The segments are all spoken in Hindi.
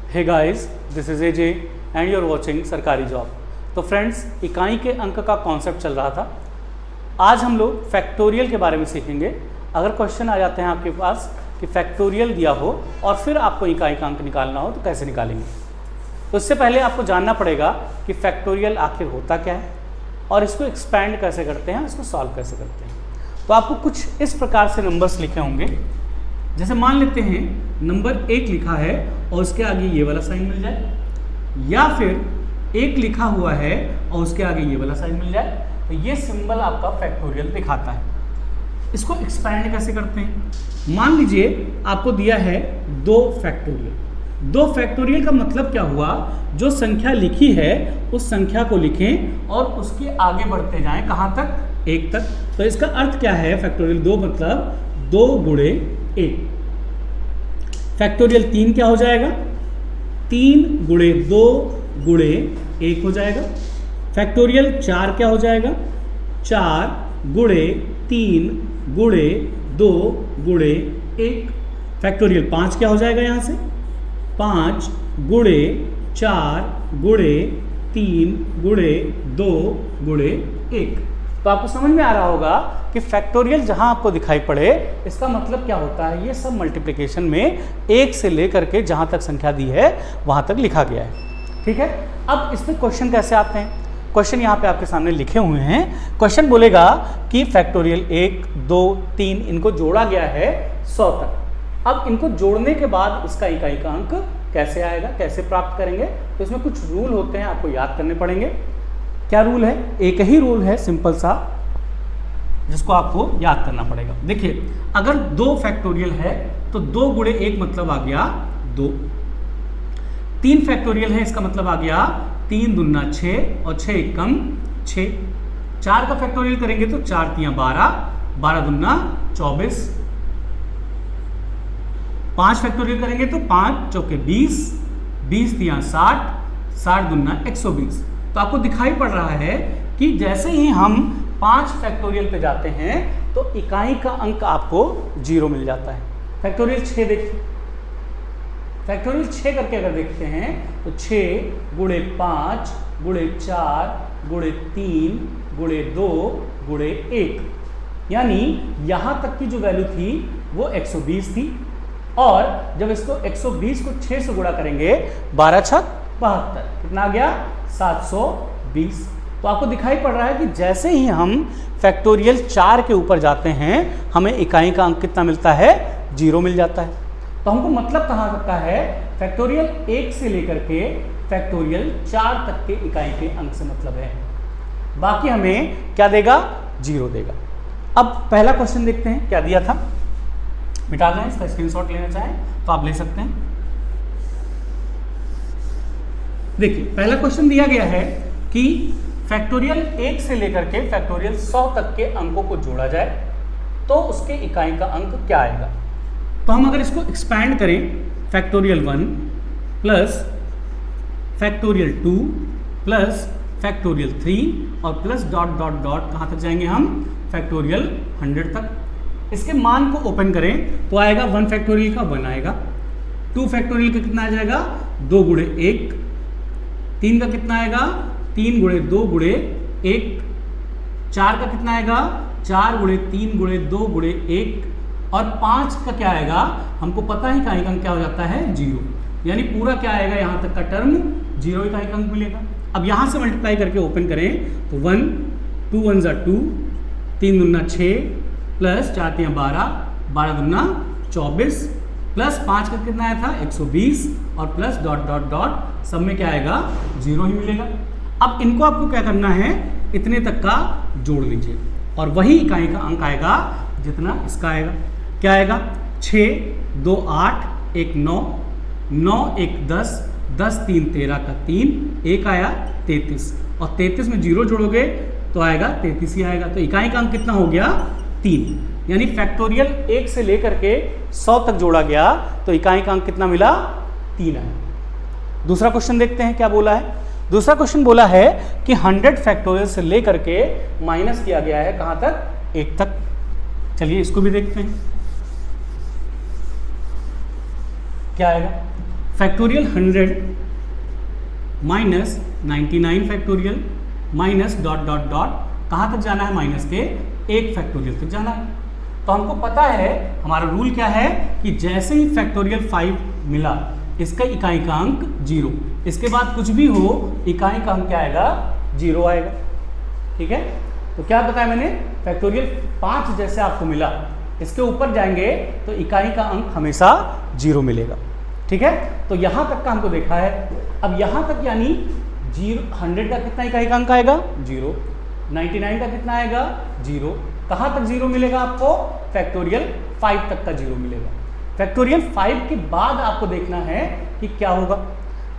Hey guys, this is AJ and you are watching Sarkari job. तो फ्रेंड्स, इकाई के अंक का कॉन्सेप्ट चल रहा था। आज हम लोग फैक्टोरियल के बारे में सीखेंगे। अगर क्वेश्चन आ जाते हैं आपके पास कि फैक्टोरियल दिया हो और फिर आपको इकाई का अंक निकालना हो तो कैसे निकालेंगे। तो इससे पहले आपको जानना पड़ेगा कि फैक्टोरियल आखिर होता क्या है और इसको एक्सपैंड कैसे करते हैं, इसको सॉल्व कैसे करते हैं। तो आपको कुछ इस प्रकार से नंबर्स लिखे होंगे। जैसे मान लेते हैं नंबर 1 लिखा है और उसके आगे ये वाला साइन मिल जाए, या फिर 1 लिखा हुआ है और उसके आगे ये वाला साइन मिल जाए, तो ये सिंबल आपका फैक्टोरियल दिखाता है। इसको एक्सपैंड कैसे करते हैं। मान लीजिए आपको दिया है 2 फैक्टोरियल। 2 फैक्टोरियल का मतलब क्या हुआ, जो संख्या लिखी है उस संख्या को लिखें और उसके आगे बढ़ते जाएं, कहाँ तक, 1 तक। तो इसका अर्थ क्या है, फैक्टोरियल 2 मतलब 2 गुणे 1। फैक्टोरियल 3 क्या हो जाएगा, 3 गुणे 2 गुणे 1 हो जाएगा। फैक्टोरियल 4 क्या हो जाएगा, 4 गुणे 3 गुणे 2 गुणे 1। फैक्टोरियल 5 क्या हो जाएगा, यहाँ से 5 गुणे 4 गुणे 3 गुणे 2 गुणे 1। तो आपको समझ में आ रहा होगा कि फैक्टोरियल जहां आपको दिखाई पड़े इसका मतलब क्या होता है। ये सब मल्टीप्लिकेशन में 1 से लेकर के जहां तक संख्या दी है वहां तक लिखा गया है। ठीक है, अब इसमें क्वेश्चन कैसे आते हैं। क्वेश्चन यहाँ पे आपके सामने लिखे हुए हैं। क्वेश्चन बोलेगा कि फैक्टोरियल 1, 2, 3 इनको जोड़ा गया है 100 तक। अब इनको जोड़ने के बाद इसका इकाई का अंक कैसे आएगा, कैसे प्राप्त करेंगे। तो इसमें कुछ रूल होते हैं, आपको याद करने पड़ेंगे। क्या रूल है, एक ही रूल है सिंपल सा, जिसको आपको याद करना पड़ेगा। देखिए, अगर 2 फैक्टोरियल है तो 2 गुणे 1 मतलब आ गया 2। 3 फैक्टोरियल है, इसका मतलब आ गया 3 दूना 6 और 6 एकम 6। 4 का फैक्टोरियल करेंगे तो 4 तियां 12, 12 दूना 24। 5 फैक्टोरियल करेंगे तो 5 चौके 20, 20 तियां 60, 60 दूना 120। तो आपको दिखाई पड़ रहा है कि जैसे ही हम 5 फैक्टोरियल पे जाते हैं तो इकाई का अंक आपको 0 मिल जाता है। फैक्टोरियल 6 देखिए, फैक्टोरियल 6 करके अगर देखते हैं तो 6 गुणे 5 गुणे 4 गुणे 3 गुणे 2 गुणे 1, यानी यहां तक की जो वैल्यू थी वो 120 थी। और जब इसको 120 को 6 से गुणा करेंगे, 12 छक 72, कितना आ गया 720। तो आपको दिखाई पड़ रहा है कि जैसे ही हम फैक्टोरियल 4 के ऊपर जाते हैं हमें इकाई का अंक कितना मिलता है, 0 मिल जाता है। तो हमको मतलब कहाँ तक का है, फैक्टोरियल 1 से लेकर के फैक्टोरियल 4 तक के इकाई के अंक से मतलब है। बाकी हमें क्या देगा, 0 देगा। अब पहला क्वेश्चन देखते हैं क्या दिया था। मिटा दें, इसका स्क्रीनशॉट लेना चाहें तो आप ले सकते हैं। देखिए, पहला क्वेश्चन दिया गया है कि फैक्टोरियल 1 से लेकर के फैक्टोरियल 100 तक के अंकों को जोड़ा जाए तो उसके इकाई का अंक क्या आएगा। तो हम अगर इसको एक्सपैंड करें, factorial 1 plus factorial 2 plus factorial 3 और प्लस डॉट डॉट डॉट कहाँ तक जाएंगे हम, फैक्टोरियल 100 तक। इसके मान को ओपन करें तो आएगा 1 फैक्टोरियल का 1 आएगा, 2 फैक्टोरियल का कितना आ जाएगा, 2 गुणे 1, 3 का कितना आएगा, 3 गुणे 2 गुणे 1, 4 का कितना आएगा, 4 गुणे 3 गुणे 2 गुणे 1, और 5 का क्या आएगा, हमको पता है इकाई का अंक क्या हो जाता है, 0। यानी पूरा क्या आएगा, यहाँ तक का टर्म 0 इकाई का अंक मिलेगा। अब यहाँ से मल्टीप्लाई करके ओपन करें तो 1, 2 1 जा 2, 3 दूना 6 प्लस 4 तियां 12, 12 दूना 24 प्लस 5 का कितना आया था, 120 और प्लस डॉट डॉट डॉट, सब में क्या आएगा, 0 ही मिलेगा। अब इनको आपको क्या करना है, इतने तक का जोड़ लीजिए और वही इकाई का अंक आएगा जितना इसका आएगा। क्या आएगा, 6 2 8 1 9, 9 1 10, 10 3 13 का 3, 1 आया 33 और 33 में 0 जोड़ोगे तो आएगा 33 ही आएगा। तो इकाई का अंक कितना हो गया, 3। यानी फैक्टोरियल 1 से लेकर के 100 तक जोड़ा गया तो इकाई का अंक कितना मिला, 3 आया। दूसरा क्वेश्चन देखते हैं क्या बोला है। दूसरा क्वेश्चन बोला है कि 100 फैक्टोरियल से लेकर के माइनस किया गया है कहां तक, 1 तक। चलिए इसको भी देखते हैं क्या आएगा। Factorial 100 minus 99 factorial minus dot dot dot, कहाँ तक जाना है? माइनस के 1 फैक्टोरियल तक जाना है। तो हमको पता है हमारा रूल क्या है कि जैसे ही फैक्टोरियल 5 मिला, इसका इकाई का अंक 0, इसके बाद कुछ भी हो इकाई का अंक क्या आएगा? 0 आएगा। ठीक है, तो क्या बताया मैंने? फैक्टोरियल 5 जैसे आपको मिला, इसके ऊपर जाएंगे तो इकाई का अंक हमेशा 0 मिलेगा। ठीक है, तो यहां तक का हमको देखा है। अब यहां तक यानी 100 का कितना इकाई का अंक आएगा? 0। 99 का कितना आएगा? 0। कहां तक 0 मिलेगा आपको? फैक्टोरियल 5 तक का 0 मिलेगा। फैक्टोरियल 5 के बाद आपको देखना है कि क्या होगा।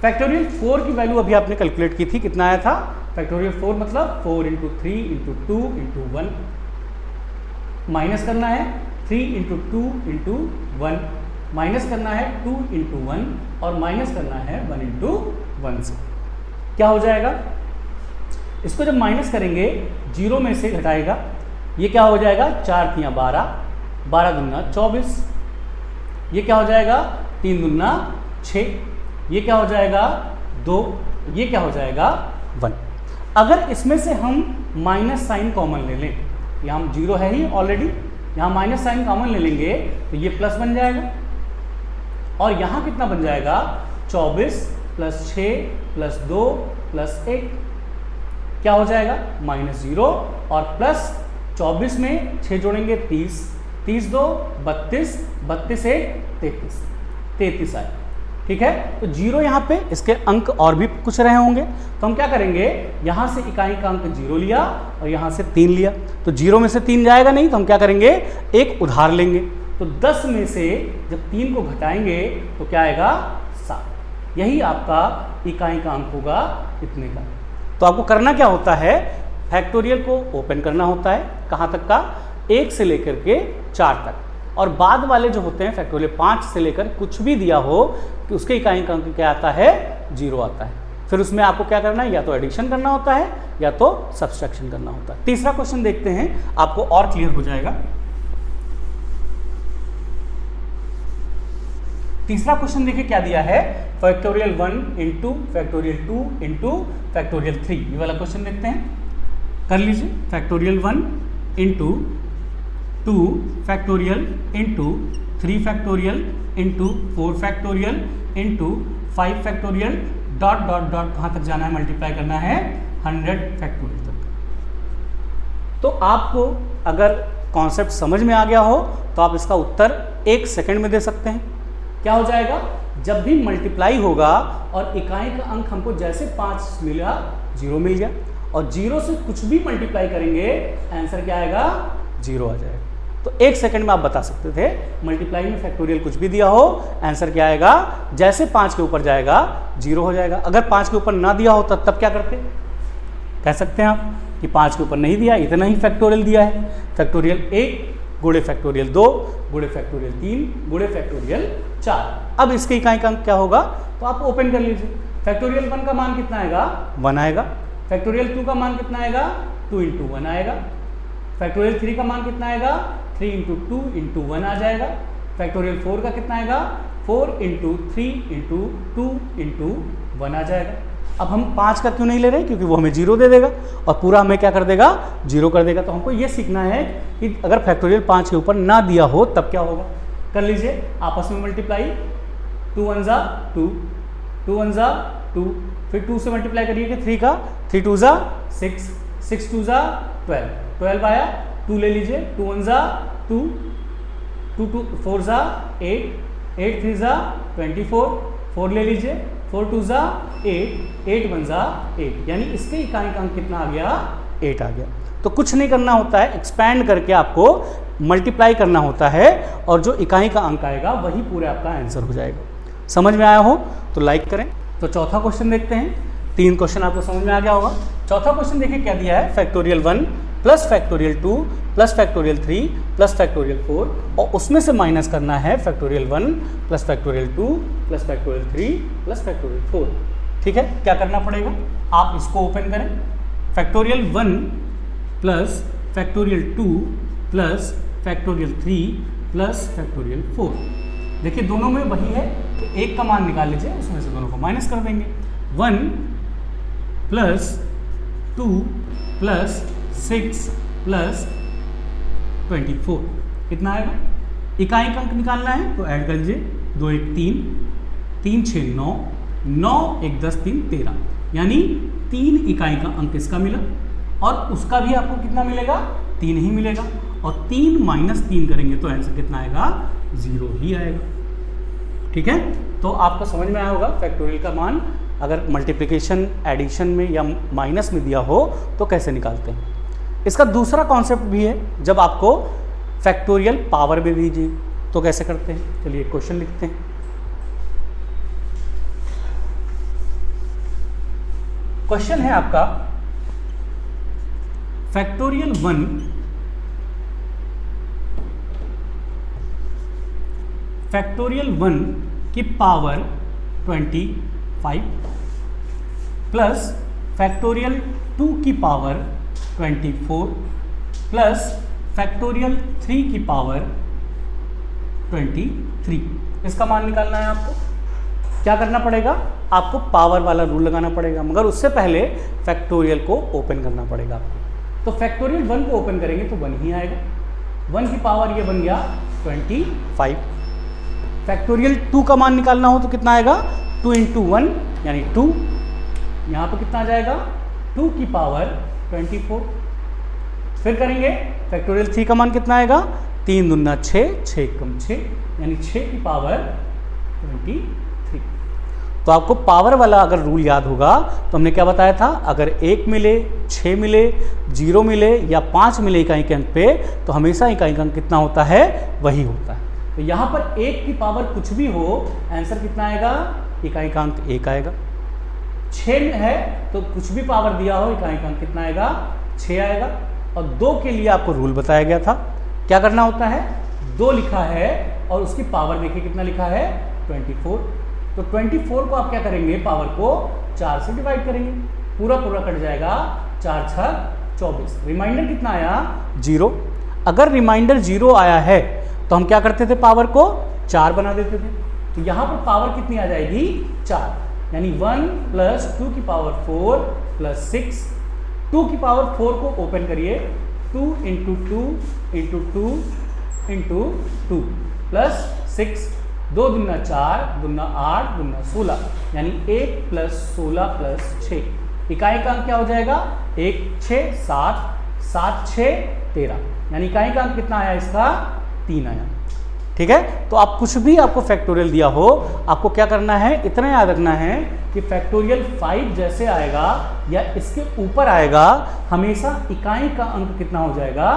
फैक्टोरियल 4 की वैल्यू अभी आपने कैलकुलेट की थी, कितना आया था? फैक्टोरियल 4 मतलब 4 × 3 × 2 × 1, माइनस करना है 3 × 2 × 1, माइनस करना है 2 × 1 और माइनस करना है 1 × 1 से। क्या हो जाएगा? इसको जब माइनस करेंगे 0 में से घटाएगा, ये क्या हो जाएगा? 4 × 12, 12 दूना 24, ये क्या हो जाएगा? 3 दूना 6, ये क्या हो जाएगा? 2, ये क्या हो जाएगा? 1। अगर इसमें से हम माइनस साइन कॉमन ले लें, यहाँ हम 0 है ही ऑलरेडी, यहाँ माइनस साइन कॉमन ले लेंगे तो ये प्लस बन जाएगा, और यहाँ कितना बन जाएगा? 24 + 6 + 2 + 1, क्या हो जाएगा? -0 और प्लस 24 में 6 जोड़ेंगे 30, 30 2 32, 32 1 33, 33 आए। ठीक है, तो 0 यहाँ पे, इसके अंक और भी कुछ रहे होंगे, तो हम क्या करेंगे? यहाँ से इकाई का अंक 0 लिया और यहाँ से 3 लिया, तो 0 में से 3 जाएगा नहीं, तो हम क्या करेंगे? एक उधार लेंगे। तो 10 में से जब 3 को घटाएंगे तो क्या आएगा? 7। यही आपका इकाई का अंक होगा इतने का। तो आपको करना क्या होता है? फैक्टोरियल को ओपन करना होता है, कहाँ तक का? 1 से लेकर के 4 तक, और बाद वाले जो होते हैं फैक्टोरियल 5 से लेकर कुछ भी दिया हो कि उसके इकाई का अंक क्या आता है? 0 आता है। फिर उसमें आपको क्या करना है? या तो एडिशन करना होता है या तो सब्सट्रैक्शन करना होता है। तीसरा क्वेश्चन देखते हैं, आपको और क्लियर हो जाएगा। तीसरा क्वेश्चन देखिए क्या दिया है? फैक्टोरियल 1 × फैक्टोरियल 2 × फैक्टोरियल 3, ये वाला क्वेश्चन देखते हैं, कर लीजिए। Factorial 1 × 2 factorial × 3 factorial × 4 factorial × 5 factorial dot dot dot, कहाँ तक जाना है? मल्टीप्लाई करना है 100 फैक्टोरियल तक। तो आपको अगर कॉन्सेप्ट समझ में आ गया हो तो आप इसका उत्तर 1 सेकंड में दे सकते हैं। क्या हो जाएगा? जब भी मल्टीप्लाई होगा और इकाई का अंक हमको जैसे 5 मिला, 0 मिल गया, और 0 से कुछ भी मल्टीप्लाई करेंगे आंसर क्या आएगा? 0 आ जाएगा। तो 1 सेकंड में आप बता सकते थे, मल्टीप्लाई में फैक्टोरियल कुछ भी दिया हो, आंसर क्या आएगा? जैसे 5 के ऊपर जाएगा 0 हो जाएगा। अगर 5 के ऊपर ना दिया हो तब क्या करते? कह सकते हैं आप कि 5 के ऊपर नहीं दिया, इतना ही फैक्टोरियल दिया है, फैक्टोरियल 1 गुणे फैक्टोरियल 2 गुणे फैक्टोरियल 3 गुणे फैक्टोरियल 4। अब इसके इकाई का अंक क्या होगा? तो आप ओपन कर लीजिए। फैक्टोरियल 1 का मान कितना आएगा? 1 आएगा। फैक्टोरियल 2 का मान कितना आएगा? 2 × 1 आएगा। फैक्टोरियल 3 का मान कितना आएगा? 3 × 2 × 1 आ जाएगा। फैक्टोरियल 4 का कितना आएगा? 4 × 3 × 2 × 1 आ जाएगा। अब हम 5 का क्यों नहीं ले रहे? क्योंकि वो हमें 0 दे देगा और पूरा हमें क्या कर देगा? 0 कर देगा। तो हमको ये सीखना है कि अगर फैक्टोरियल 5 के ऊपर ना दिया हो तब क्या होगा। कर लीजिए आपस में मल्टीप्लाई, 2 1 ज़ा 2, 2 1 ज़ा 2, फिर 2 से मल्टीप्लाई करिए 3 का, 3 2 ज़ा 6, 6 2 ज़ा 12, 12 आया, 2 ले लीजिए, 2 1 ज़ा 2, 2 2 4 ज़ा 8, 8 3 ज़ा 24, 4 ले लीजिए, 4 2 ज़ा 8, 8 1 ज़ा 8, यानी इसके इकाई का अंक कितना आ गया? 8 आ गया। तो कुछ नहीं करना होता है, एक्सपैंड करके आपको मल्टीप्लाई करना होता है और जो इकाई का अंक आएगा वही पूरे आपका आंसर हो जाएगा। समझ में आया हो तो लाइक करें। तो चौथा क्वेश्चन देखते हैं। 3 क्वेश्चन आपको समझ में आ गया होगा। चौथा क्वेश्चन देखिए क्या दिया है? Factorial 1 plus factorial 2 plus factorial 3 plus factorial 4, और उसमें से माइनस करना है factorial 1 plus factorial 2 plus factorial 3 plus factorial 4। ठीक है, क्या करना पड़ेगा? आप इसको ओपन करें। Factorial 1 plus factorial 2 plus factorial 3 plus factorial 4, देखिए दोनों में वही है, तो एक का मान निकाल लीजिए, उसमें से दोनों को माइनस कर देंगे। 1 + 2 + 6 + 24 कितना आएगा? इकाई का अंक निकालना है तो ऐड कर लीजिए, 2 1 3, 3 6 9, 9 1 10 3 13, यानी 3 इकाई का अंक इसका मिला, और उसका भी आपको कितना मिलेगा? 3 ही मिलेगा, और 3 - 3 करेंगे तो आंसर कितना आएगा? 0 ही आएगा। ठीक है, तो आपको समझ में आया होगा फैक्टोरियल का मान अगर मल्टीप्लिकेशन, एडिशन में या माइनस में दिया हो तो कैसे निकालते हैं। इसका दूसरा कॉन्सेप्ट भी है, जब आपको फैक्टोरियल पावर में दीजिए तो कैसे करते हैं। चलिए क्वेश्चन लिखते हैं। क्वेश्चन है आपका फैक्टोरियल 1 की पावर 25 प्लस फैक्टोरियल 2 की पावर 24 प्लस फैक्टोरियल 3 की पावर 23। इसका मान निकालना है आपको। क्या करना पड़ेगा? आपको पावर वाला रूल लगाना पड़ेगा, मगर उससे पहले फैक्टोरियल को ओपन करना पड़ेगा आपको। तो फैक्टोरियल 1 को ओपन करेंगे तो 1 ही आएगा। 1 की पावर ये बन गया 25। फैक्टोरियल 2 का मान निकालना हो तो कितना आएगा? 2 × 1 यानी 2। यहाँ पर कितना आ जाएगा? 2 की पावर 24। फिर करेंगे फैक्टोरियल 3 का मान कितना आएगा? 3 दूना 6, 6 कम 6, यानी 6 की पावर 23। तो आपको पावर वाला अगर रूल याद होगा तो हमने क्या बताया था, अगर 1 मिले, 6 मिले, 0 मिले या 5 मिले इकाई के अंक पे, तो हमेशा इकाई का अंक कितना होता है? वही होता है। तो यहाँ पर 1 की पावर कुछ भी हो, आंसर कितना आएगा? इकाई का अंक 1 आएगा। 6 में है तो कुछ भी पावर दिया हो, इकाई का अंक कितना आएगा? 6 आएगा। और 2 के लिए आपको रूल बताया गया था, क्या करना होता है? 2 लिखा है और उसकी पावर देखिए कितना लिखा है? 24। तो 24 को आप क्या करेंगे? पावर को 4 से डिवाइड करेंगे, पूरा पूरा कट जाएगा, 4 × 6 = 24। रिमाइंडर कितना आया? 0। अगर रिमाइंडर 0 आया है तो हम क्या करते थे? पावर को 4 बना देते थे। तो यहाँ पर पावर कितनी आ जाएगी? 4, यानी 1 + 2 की पावर 4 + 6। 2 की पावर 4 को ओपन करिए, 2 × 2 × 2 × 2 + 6, 2 दूना 4, दूना 8, दूना 16, यानी 1 + 16 + 6। इकाई का अंक क्या हो जाएगा? 1 6 7, 7 6 13, यानी इकाई का अंक कितना आया इसका? 3 आया। ठीक है, तो आप कुछ भी आपको फैक्टोरियल दिया हो, आपको क्या करना है? इतना याद रखना है कि फैक्टोरियल 5 जैसे आएगा या इसके ऊपर आएगा, हमेशा इकाई का अंक कितना हो जाएगा?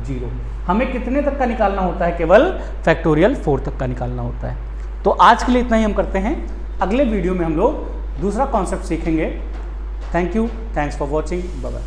0। हमें कितने तक का निकालना होता है? केवल फैक्टोरियल 4 तक का निकालना होता है। तो आज के लिए इतना ही हम करते हैं। अगले वीडियो में हम लोग दूसरा कॉन्सेप्ट सीखेंगे। Thank you, thanks for watching, bye bye.